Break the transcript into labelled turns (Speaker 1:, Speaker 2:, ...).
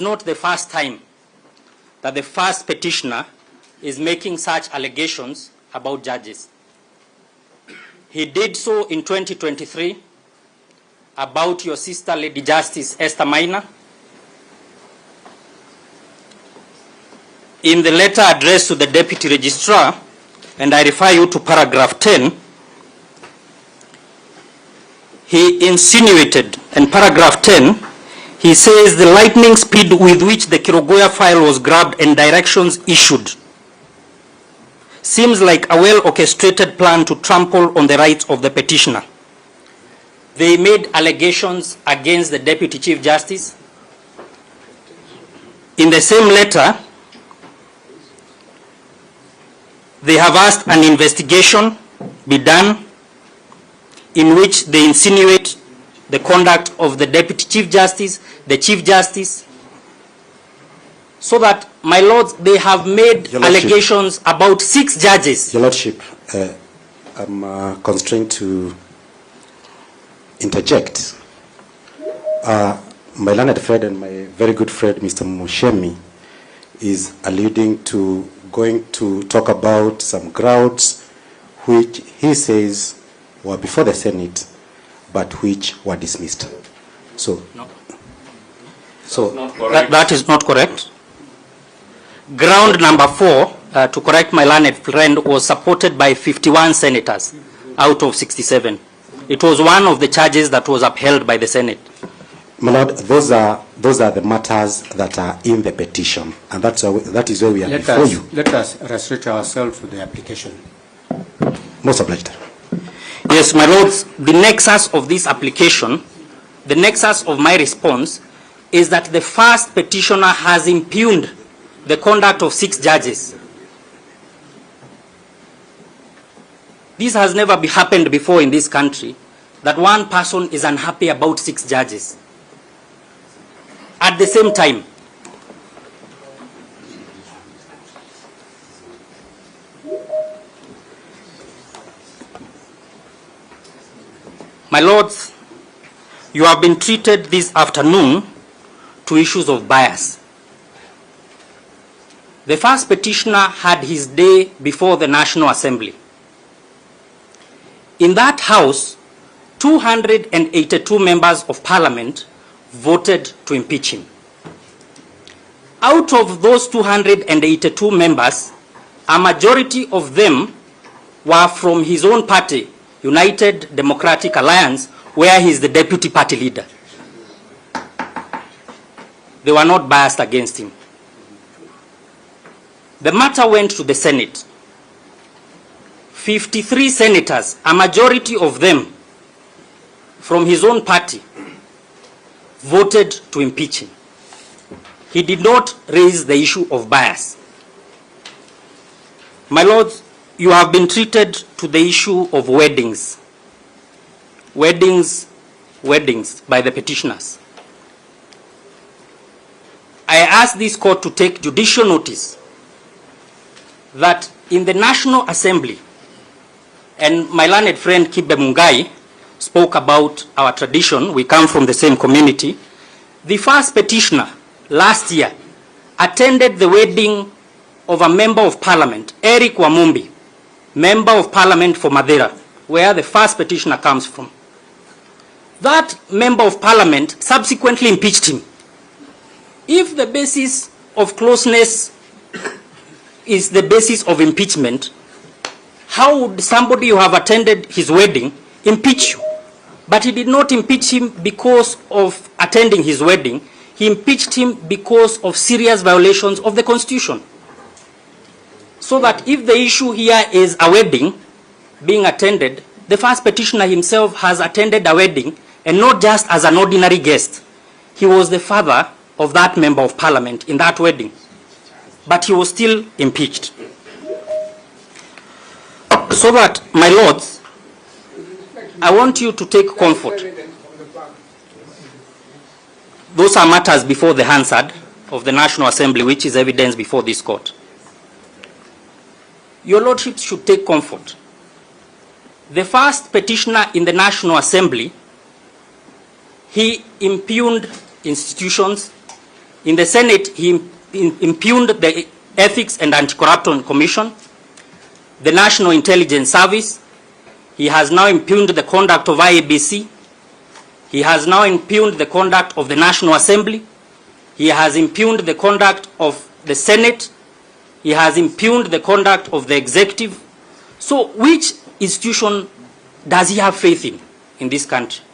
Speaker 1: Not the first time that the first petitioner is making such allegations about judges. He did so in 2023 about your sister, Lady Justice Esther Maina. In the letter addressed to the Deputy Registrar, and I refer you to paragraph 10, he insinuated, in paragraph 10, he says the lightning speed with which the Kirogoya file was grabbed and directions issued seems like a well-orchestrated plan to trample on the rights of the petitioner. They made allegations against the Deputy Chief Justice. In the same letter, they have asked an investigation be done in which they insinuate the conduct of the Deputy Chief Justice, the Chief Justice, so that, my lords, they have made allegations about 6 judges.
Speaker 2: Your Lordship, I'm constrained to interject. My learned friend and my very good friend, Mr. Mushemi, is alluding to going to talk about some grounds which he says were before the Senate, but which were dismissed. So,
Speaker 1: no. That is not correct. Ground number 4, to correct my learned friend, was supported by 51 senators out of 67. It was one of the charges that was upheld by the Senate.
Speaker 2: My Lord, those are the matters that are in the petition, and that is where we are before you.
Speaker 3: Let us restrict ourselves to the application.
Speaker 2: Most obliged.
Speaker 1: Yes, my lords, the nexus of this application, the nexus of my response, is that the first petitioner has impugned the conduct of 6 judges. This has never happened before in this country, that one person is unhappy about 6 judges. At the same time, my lords, you have been treated this afternoon to issues of bias. The first petitioner had his day before the National Assembly. In that house, 282 members of Parliament voted to impeach him. Out of those 282 members, a majority of them were from his own party, United Democratic Alliance, where he is the deputy party leader. They were not biased against him. The matter went to the Senate. 53 senators, a majority of them from his own party, voted to impeach him. He did not raise the issue of bias. My lords, you have been treated to the issue of weddings. Weddings by the petitioners. I ask this court to take judicial notice that in the National Assembly, and my learned friend Kibe Mungai spoke about our tradition, we come from the same community, the first petitioner last year attended the wedding of a member of parliament, Eric Wamumbi, member of parliament for Madeira, where the first petitioner comes from. That member of parliament subsequently impeached him. If the basis of closeness is the basis of impeachment, how would somebody who have attended his wedding impeach you? But he did not impeach him because of attending his wedding. He impeached him because of serious violations of the Constitution. So that if the issue here is a wedding being attended, the first petitioner himself has attended a wedding, and not just as an ordinary guest. He was the father of that member of parliament in that wedding. But he was still impeached. So that, my lords, I want you to take comfort. Those are matters before the Hansard of the National Assembly, which is evidence before this court. Your lordships should take comfort. The first petitioner in the National Assembly, he impugned institutions, In the Senate, he impugned the Ethics and Anti-Corruption Commission, the National Intelligence Service. He has now impugned the conduct of IEBC. He has now impugned the conduct of the National Assembly. He has impugned the conduct of the Senate. He has impugned the conduct of the executive. So which institution does he have faith in this country?